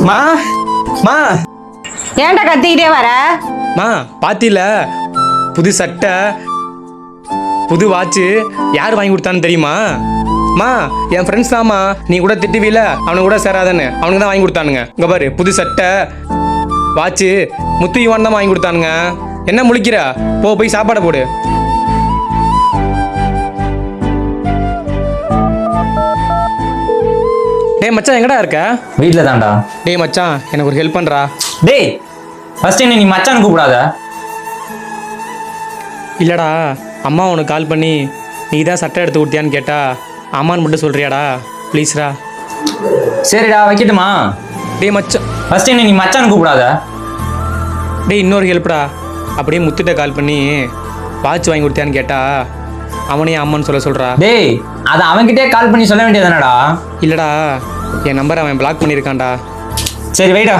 மா மா ஏன்டா கத்திக்கிட்டே வர? மா பாத்தில புது சட்டை புது வாட்சு யார் வாங்கி கொடுத்தான்னு தெரியுமா? மா என் ஃப்ரெண்ட்ஸ் தாம்மா, நீ கூட திட்டுவீல அவனுக்கு கூட சேராதன்னு, அவனுக்கு தான் வாங்கி கொடுத்தானுங்க. இங்கே பாரு, புது சட்டை வாட்சு முத்து யுவான் தான் வாங்கி கொடுத்தானுங்க. என்ன முழிக்கிற? போய் சாப்பாடை போடு. டேய் மச்சான், எங்கடா இருக்க? வீட்டில் தான்டா. டேய் மச்சான், எனக்கு ஒரு ஹெல்ப் பண்ணுறா. டேய் ஃபர்ஸ்ட் என்ன நீ மச்சான் கூப்பிடாத. இல்லைடா, அம்மா உனக்கு கால் பண்ணி நீ தான் சட்டை எடுத்து கொடுத்தியான்னு கேட்டா அம்மான்னு மட்டும் சொல்கிறியாடா? ப்ளீஸ்ரா. சரிடா, வைக்கட்டுமா? டேய் மச்சான், ஃபர்ஸ்ட் என்ன நீ மச்சான் கூப்பிடாத. டேய் இன்னொரு ஹெல்ப்டா. அப்படியே முத்துட்ட கால் பண்ணி வாட்ச் வாங்கி கொடுத்தியான்னு கேட்டா அவனையும் அம்மான்னு சொல்கிறா. டேய் அதை அவன்கிட்டே கால் பண்ணி சொல்ல வேண்டியதானடா? இல்லைடா, என் நம்பரை அவன் பிளாக் பண்ணியிருக்கான்டா. சரி வைடா.